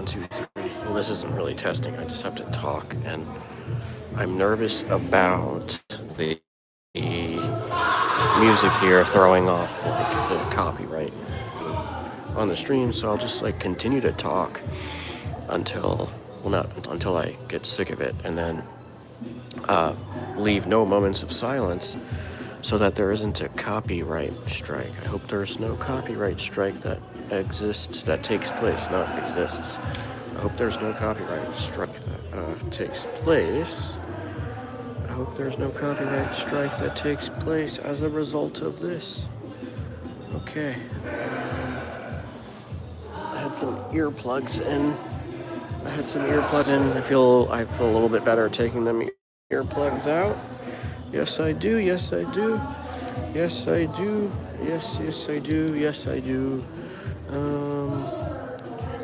2, 3. Well, this isn't really testing. I just have to talk, and I'm nervous about the music here throwing off like the copyright on the stream. So I'll just like continue to talk until, well, not until I get sick of it, and then leave no moments of silence so that there isn't a copyright strike. I hope there's no copyright strike that exists, that takes place, not exists. I hope there's no copyright strike that takes place. I hope there's no copyright strike that takes place as a result of this. Okay. I had some earplugs in. I feel a little bit better taking them earplugs out. Yes, I do. Yes, I do. Yes, I do. Yes, I do. Yes, I do.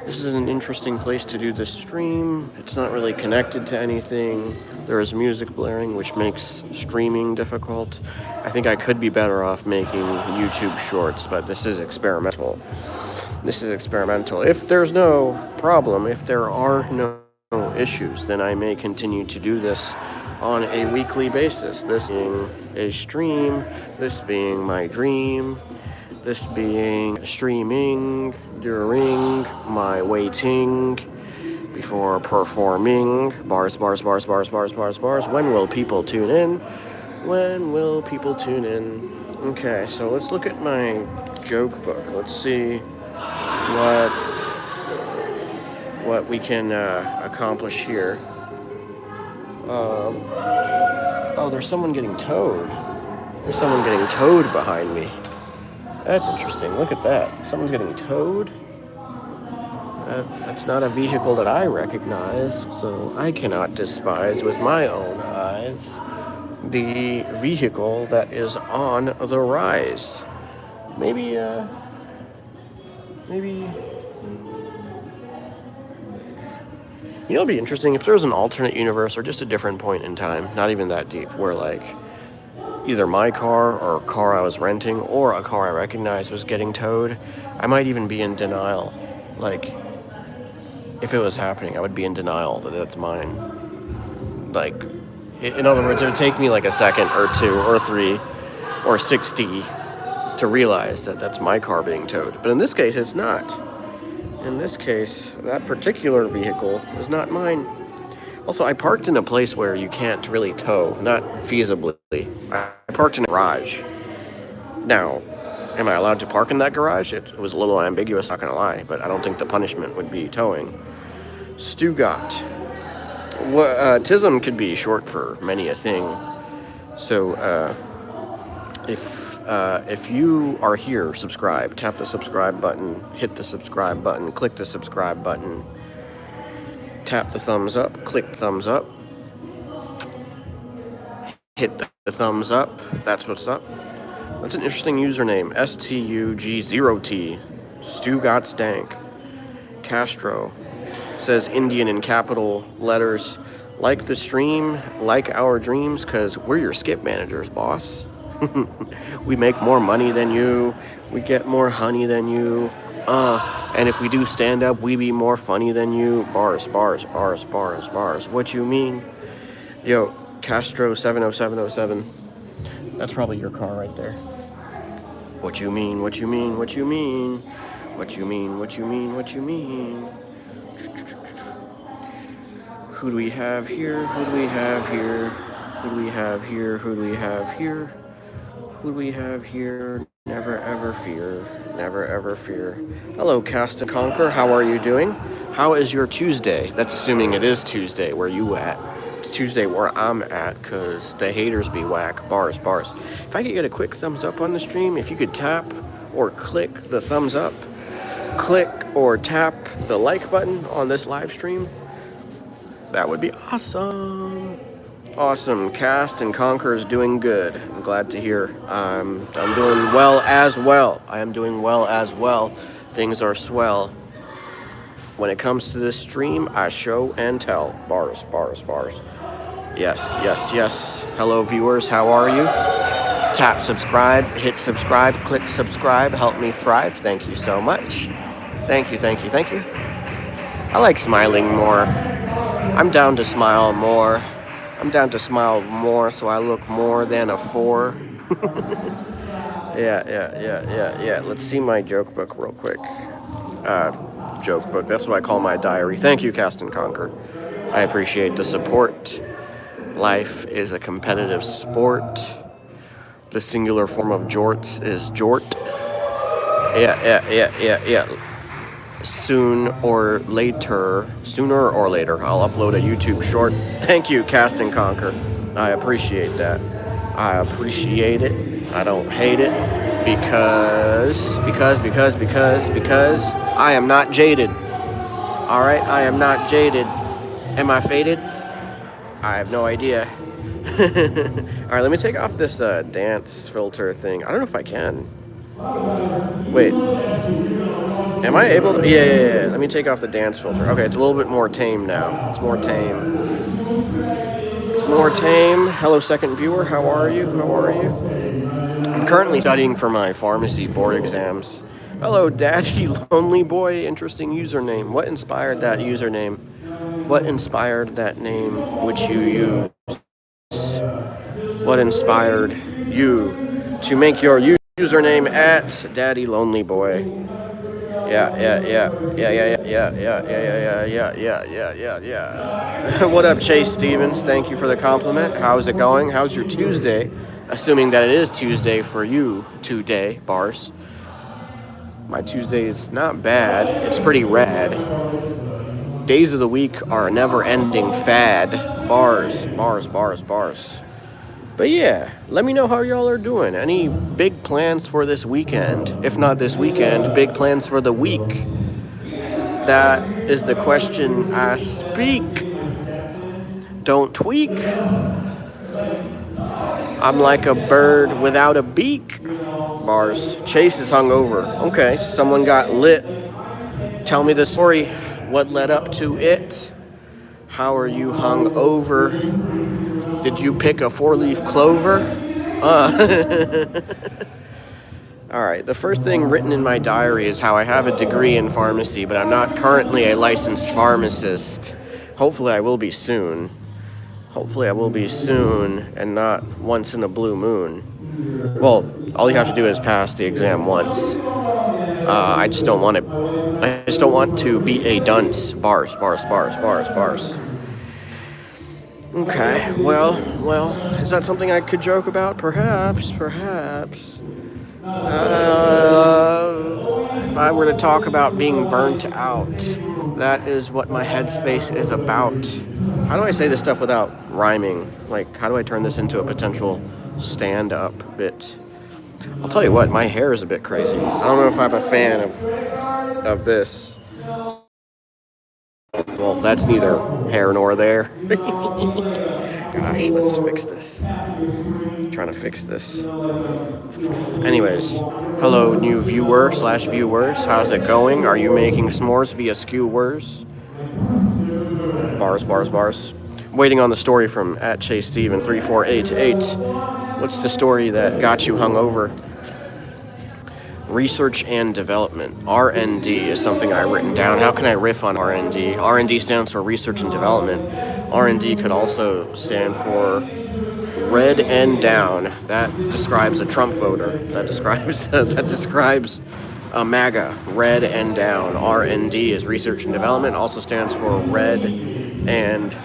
This is an interesting place to do this stream. It's not really connected to anything. There is music blaring, which makes streaming difficult. I think I could be better off making YouTube shorts, but this is experimental. If there's no problem, if there are no issues, then I may continue to do this on a weekly basis. This being a stream, this being my dream, this being streaming during my waiting before performing. Bars. When will people tune in? Okay, so let's look at my joke book. Let's see what we can accomplish here. Oh, there's someone getting towed. There's someone getting towed behind me. That's interesting. Look at that. Someone's getting towed. That's not a vehicle that I recognize, so I cannot despise with my own eyes the vehicle that is on the rise. Maybe. You know, it'd be interesting if there was an alternate universe or just a different point in time, not even that deep, where like either my car or a car I was renting or a car I recognized was getting towed. I might even be in denial. Like, if it was happening, I would be in denial that it's mine. Like, in other words, it would take me like a second or 2 or 3 or 60 to realize that that's my car being towed. But in this case, it's not. In this case, that particular vehicle is not mine. Also, I parked in a place where you can't really tow, not feasibly. I parked in a garage. Now, am I allowed to park in that garage? It was a little ambiguous, not gonna lie, but I don't think the punishment would be towing. Stugat. TISM could be short for many a thing. So, if you are here, subscribe. Tap the subscribe button, hit the subscribe button, click the subscribe button, tap the thumbs up, click thumbs up, hit the thumbs up. That's what's up. That's an interesting username. STUG0T. Stu Got Stank. Castro says Indian in capital letters. Like the stream, like our dreams, because we're your skip managers, boss. We make more money than you. We get more honey than you. And if we do stand up, we be more funny than you. Bars. What you mean? Yo, Castro 70707. That's probably your car right there. What you mean? Who do we have here? Never ever fear. Hello, Cast and Conquer. How are you doing? How is your Tuesday? That's assuming it is Tuesday where you at. It's Tuesday where I'm at, because the haters be whack. Bars. If I could get a quick thumbs up on the stream, if you could tap or click the thumbs up, click or tap the like button on this live stream, that would be awesome. Awesome. Cast and Conquer is doing good. I'm glad to hear. I'm doing well as well. I am doing well as well. Things are swell. When it comes to this stream, I show and tell. Bars. Yes. Hello, viewers. How are you? Tap subscribe, hit subscribe, click subscribe. Help me thrive. Thank you so much. Thank you. I like smiling more. I'm down to smile more. I'm down to smile more so I look more than a 4. Yeah. Let's see my joke book real quick. Joke book, that's what I call my diary. Thank you, Cast and Conquer. I appreciate the support. Life is a competitive sport. The singular form of jorts is jort. Yeah. Sooner or later, I'll upload a YouTube short. Thank you, Cast and Conquer. I appreciate that. I appreciate it. I don't hate it because I am not jaded. All right, I am not jaded. Am I faded? I have no idea. All right, let me take off this dance filter thing. I don't know if I can. Wait. Am I able to? Yeah. Let me take off the dance filter. Okay, it's a little bit more tame now. It's more tame. Hello, second viewer. How are you? I'm currently studying for my pharmacy board exams. Hello, Daddy Lonely Boy. Interesting username. What inspired that username? What inspired that name which you use? What inspired you to make your username at Daddy Lonely Boy? Yeah. What up, Chase Stevens? Thank you for the compliment. How's it going? How's your Tuesday? Assuming that it is Tuesday for you today, bars. My Tuesday is not bad. It's pretty rad. Days of the week are a never-ending fad. Bars. But yeah, let me know how y'all are doing. Any big plans for this weekend? If not this weekend, big plans for the week? That is the question I speak. Don't tweak. I'm like a bird without a beak. Bars. Chase is hungover. Okay, someone got lit. Tell me the story. What led up to it? How are you hungover? Did you pick a 4-leaf clover? Alright, the first thing written in my diary is how I have a degree in pharmacy, but I'm not currently a licensed pharmacist. Hopefully I will be soon. And not once in a blue moon. Well, all you have to do is pass the exam once. I just don't want to be a dunce. Bars. Okay, well, is that something I could joke about? Perhaps. If I were to talk about being burnt out, that is what my headspace is about. How do I say this stuff without rhyming? Like, how do I turn this into a potential stand-up bit? I'll tell you what, my hair is a bit crazy. I don't know if I'm a fan of this. Well, that's neither here nor there. Gosh, let's fix this. I'm trying to fix this. Anyways, hello new viewer/viewers. How's it going? Are you making s'mores via skewers? Bars. Waiting on the story from @ChaseSteven3488. What's the story that got you hungover? Research and development. R&D is something I've written down. How can I riff on R&D? R&D stands for research and development. R&D could also stand for red and down. That describes a Trump voter. That describes a MAGA. Red and down. R&D is research and development. Also stands for red and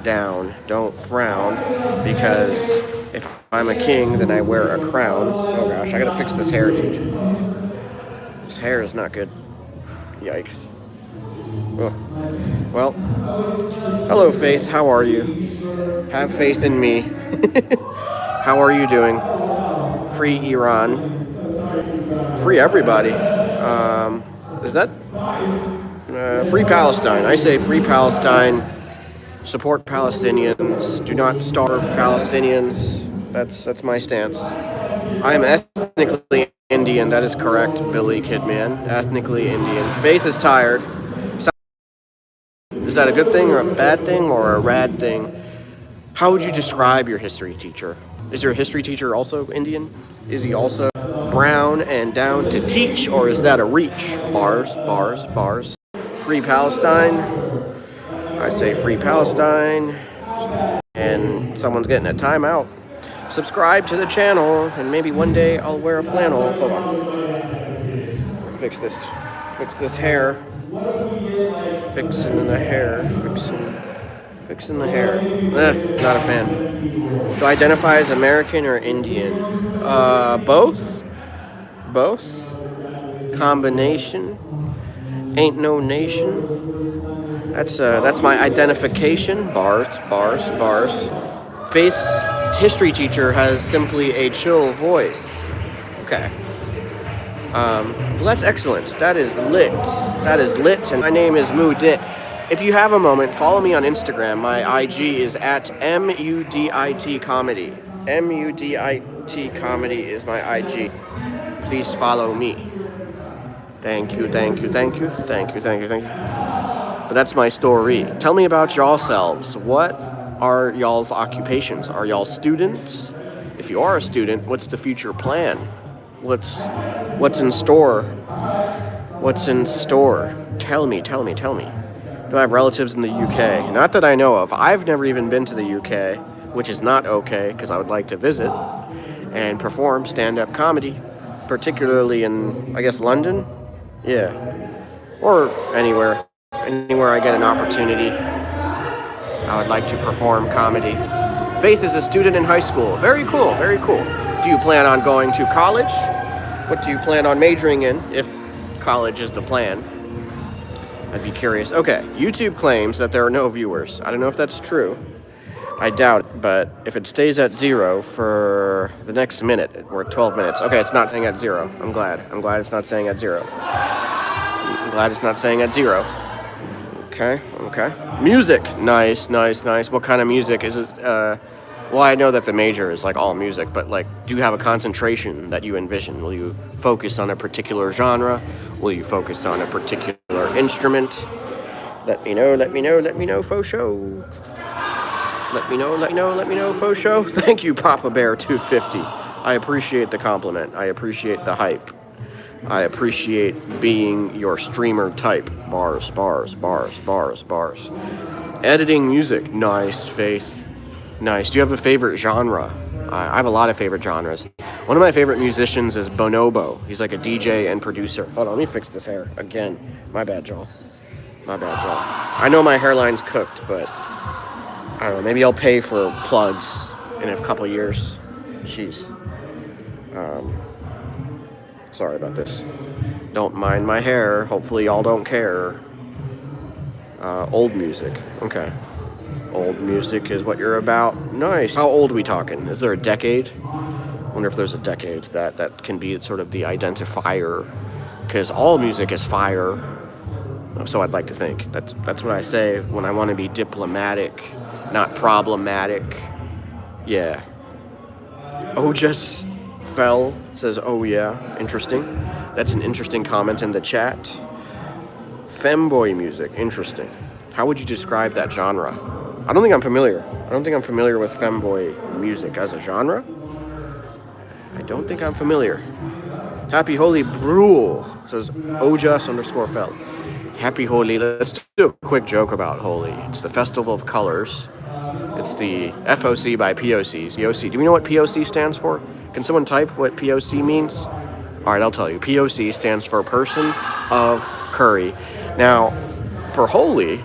down. Don't frown, because if I'm a king, then I wear a crown. Oh gosh, I gotta fix this hair, dude. This hair is not good. Yikes. Ugh. Well, hello Faith, how are you? Have faith in me. How are you doing? Free Iran. Free everybody. Is that free Palestine? I say free Palestine. Support Palestinians. Do not starve Palestinians. That's my stance. I am ethnically Indian. That is correct, Billy Kidman. Ethnically Indian. Faith is tired. Is that a good thing or a bad thing or a rad thing? How would you describe your history teacher? Is your history teacher also Indian? Is he also brown and down to teach, or is that a reach? Bars. free Palestine. I say free Palestine. And someone's getting a timeout. Subscribe to the channel, and maybe one day I'll wear a flannel. Hold on. Fix this hair. Fixing the hair. Fixing the hair. Not a fan. Do I identify as American or Indian? Both. Both. Combination. Ain't no nation. That's my identification. Bars. Faith's history teacher has simply a chill voice. Okay. Well, that's excellent. That is lit. And my name is Mudit. If you have a moment, follow me on Instagram. My IG is at MUDIT Comedy. MUDIT Comedy is my IG. Please follow me. Thank you. But that's my story. Tell me about y'all selves. What are y'all's occupations? Are y'all students? If you are a student, what's the future plan? What's in store? What's in store? Tell me. Do I have relatives in the UK? Not that I know of. I've never even been to the UK, which is not okay, because I would like to visit and perform stand-up comedy, particularly in, I guess, London? Yeah. Or anywhere I get an opportunity. I would like to perform comedy. Faith is a student in high school. Very cool. Do you plan on going to college? What do you plan on majoring in, if college is the plan? I'd be curious. Okay, YouTube claims that there are no viewers. I don't know if that's true. I doubt it, but if it stays at 0 for the next minute, or 12 minutes. Okay, it's not saying at 0. I'm glad it's not saying at 0. I'm glad it's not saying at 0. Okay. Music. Nice. What kind of music is it? Well, I know that the major is like all music, but like, do you have a concentration that you envision? Will you focus on a particular genre? Will you focus on a particular instrument? Let me know, faux show. Let me know, faux show. Thank you, Papa Bear 250. I appreciate the compliment. I appreciate the hype. I appreciate being your streamer type. Bars. Editing music. Nice, Faith. Nice. Do you have a favorite genre? I have a lot of favorite genres. One of my favorite musicians is Bonobo. He's like a DJ and producer. Hold on, let me fix this hair again. My bad, Joel. I know my hairline's cooked, but I don't know. Maybe I'll pay for plugs in a couple years. Jeez. Sorry about this. Don't mind my hair. Hopefully y'all don't care. Old music. Okay. Old music is what you're about. Nice. How old are we talking? Is there a decade? I wonder if there's a decade that can be sort of the identifier. Because all music is fire. So I'd like to think. That's what I say when I want to be diplomatic, not problematic. Yeah. Just fell says, oh yeah, interesting. That's an interesting comment in the chat. Femboy music, interesting. How would you describe that genre? I don't think I'm familiar with femboy music as a genre. I don't think I'm familiar. Happy Holy Brule says Ojas_fell. Happy Holy. Let's do a quick joke about Holy. It's the Festival of Colors. It's the FOC by POCs. POC. Do we know what POC stands for? Can someone type what POC means? All right, I'll tell you. POC stands for Person of Curry. Now, for holy,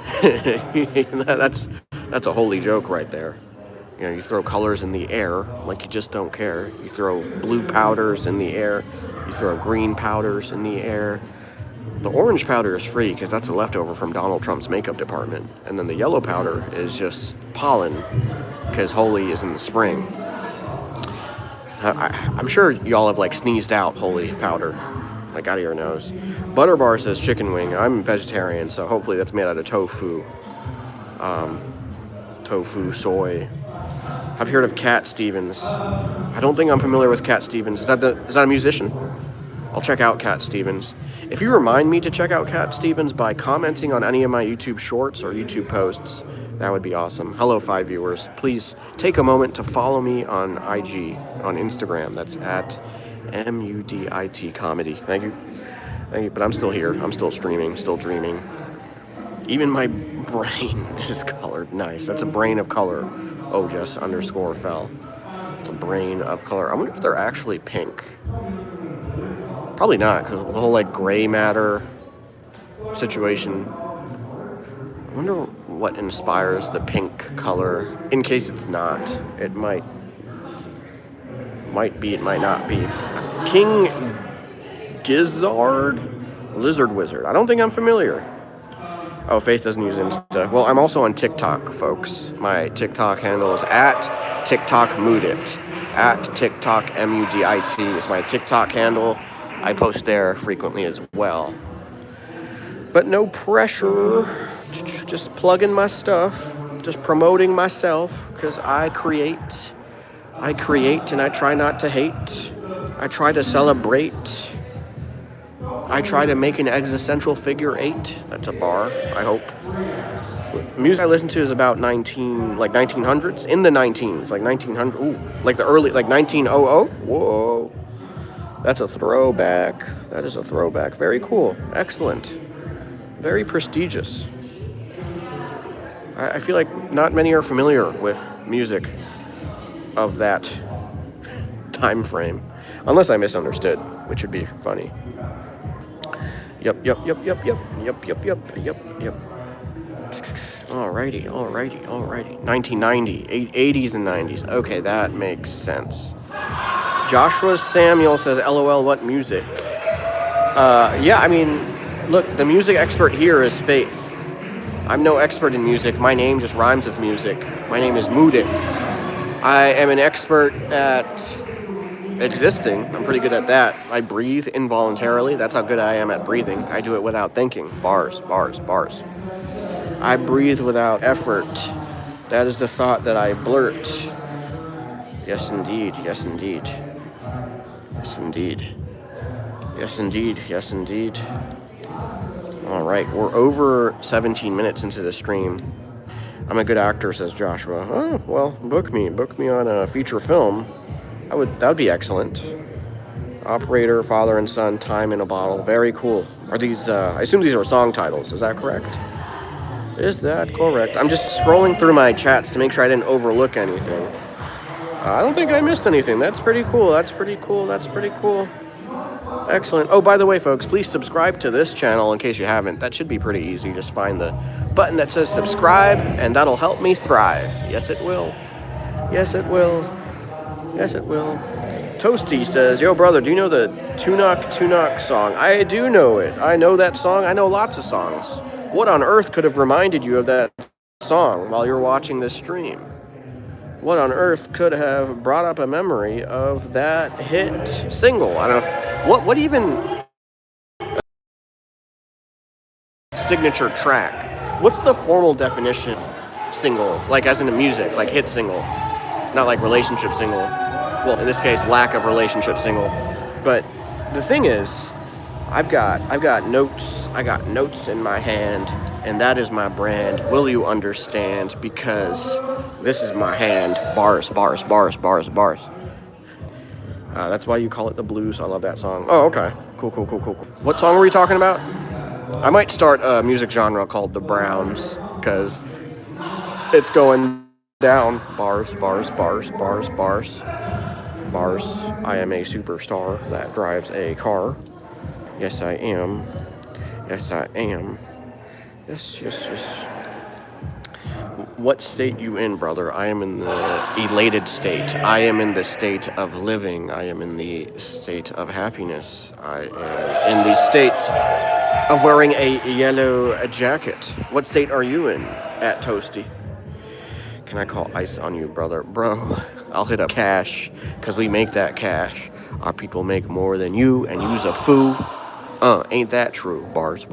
that's a holy joke right there. You know, you throw colors in the air like you just don't care. You throw blue powders in the air. You throw green powders in the air. The orange powder is free because that's a leftover from Donald Trump's makeup department. And then the yellow powder is just pollen because holy is in the spring. I'm sure y'all have like sneezed out holy powder, like out of your nose. Butterbar says chicken wing. I'm vegetarian, so hopefully that's made out of tofu. Tofu, soy. I've heard of Cat Stevens. I don't think I'm familiar with Cat Stevens. Is that a musician? I'll check out Cat Stevens. If you remind me to check out Cat Stevens by commenting on any of my YouTube shorts or YouTube posts, that would be awesome. Hello, 5 viewers. Please take a moment to follow me on IG, on Instagram. That's at MUDIT Comedy. Thank you. But I'm still here. I'm still streaming, still dreaming. Even my brain is colored. Nice. That's a brain of color. Ojas underscore fell. It's a brain of color. I wonder if they're actually pink. Probably not, because the whole like gray matter situation. I wonder what inspires the pink color. In case it's not, it might be, it might not be. King Gizzard? Lizard Wizard. I don't think I'm familiar. Oh, Faith doesn't use Insta. Well, I'm also on TikTok, folks. My TikTok handle is at TikTokMudit. At TikTok MUDIT is my TikTok handle. I post there frequently as well. But no pressure. Just plugging my stuff. Just promoting myself. Because I create and I try not to hate. I try to celebrate. I try to make an existential figure 8. That's a bar, I hope. Music I listen to is about 1900s. In the 19s, like 1900. Ooh, like the early, like 1900. Whoa. That's a throwback. That is a throwback. Very cool. Excellent. Very prestigious. I feel like not many are familiar with music of that time frame. Unless I misunderstood, which would be funny. Yep. Alrighty. 1990, 80s and 90s. Okay, that makes sense. Joshua Samuel says, LOL, what music? Yeah, I mean, look, the music expert here is Faith. I'm no expert in music. My name just rhymes with music. My name is Mudit. I am an expert at existing. I'm pretty good at that. I breathe involuntarily. That's how good I am at breathing. I do it without thinking. Bars. I breathe without effort. That is the thought that I blurt. Yes, indeed. All right, we're over 17 minutes into the stream. I'm a good actor, says Joshua. Oh, well, book me on a feature film. That would be excellent. Operator, Father and Son, Time in a Bottle. Very cool. Are these, I assume these are song titles. Is that correct? Is that correct? I'm just scrolling through my chats to make sure I didn't overlook anything. I don't think I missed anything. That's pretty cool. Excellent. Oh, by the way, folks, please subscribe to this channel in case you haven't. That should be pretty easy. Just find the button that says subscribe, and that'll help me thrive. Yes, it will. Toasty says, yo, brother, do you know the Tunak song? I do know it. I know that song. I know lots of songs. What on earth could have reminded you of that song while you're watching this stream? What on earth could have brought up a memory of that hit single? I don't know if, what even signature track? What's the formal definition of single? Like as in the music, like hit single, not like relationship single. Well, in this case, lack of relationship single. But the thing is, I've got notes. I got notes in my hand, and that is my brand. Will you understand? Because this is my hand. Bars. That's why you call it the blues. I love that song. Oh, okay. Cool. What song were we talking about? I might start a music genre called the Browns, because it's going down. Bars. I am a superstar that drives a car. Yes, I am. Yes. What state you in, brother? I am in the elated state. I am in the state of living. I am in the state of happiness. I am in the state of wearing a yellow jacket. What state are you in? At Toasty. Can I call ice on you, brother? Bro, I'll hit up cash, because we make that cash. Our people make more than you, and you's a fool. Ain't that true? Bars.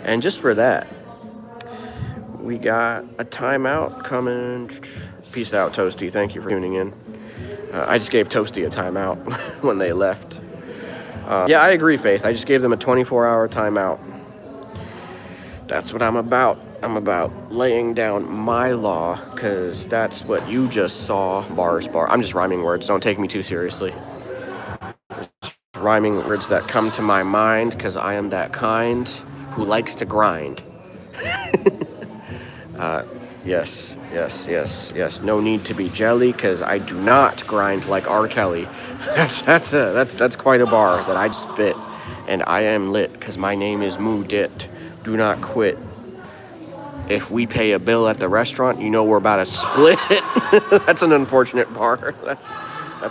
And just for that, we got a timeout coming. Peace out, Toasty. Thank you for tuning in. I just gave Toasty a timeout when they left. Yeah, I agree, Faith. I just gave them a 24-hour timeout. That's what I'm about. I'm about laying down my law, because that's what you just saw. Bars. I'm just rhyming words. Don't take me too seriously. Rhyming words that come to my mind, because I am that kind. who likes to grind. Yes, yes, yes, yes. No need to be jelly, because I do not grind like R. Kelly. That's quite a bar that I just bit, and I am lit, because my name is Moo Dit. Do not quit. If we pay a bill at the restaurant, you know we're about to split. That's an unfortunate bar. That's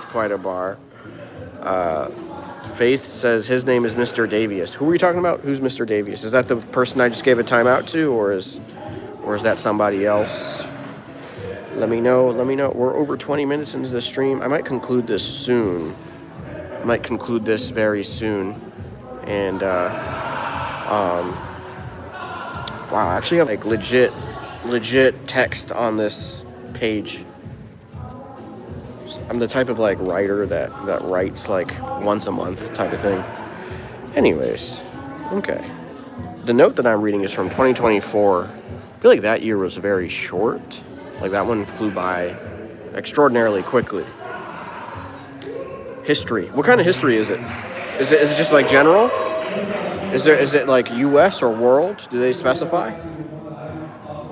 quite a bar. Faith says his name is Mr. Davies. Who are you talking about? Who's Mr. Davies? Is that the person I just gave a timeout to, or is that somebody else? Let me know. We're over 20 minutes into the stream. I might conclude this soon. I might conclude this very soon. And wow, I actually have like legit text on this page. I'm the type of like writer that writes like once a month type of thing. Anyways, okay. The note that I'm reading is from 2024. I feel like that year was very short. Like that one flew by extraordinarily quickly. History. What kind of history is it? Is it just like general? Is it like U.S. or world? Do they specify?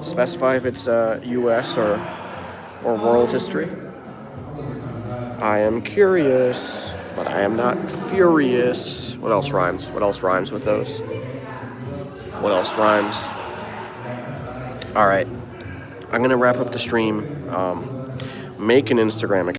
Specify if it's U.S. or world history? I am curious, but I am not furious. What else rhymes? What else rhymes with those? What else rhymes? All right. I'm going to wrap up the stream. Make an Instagram account.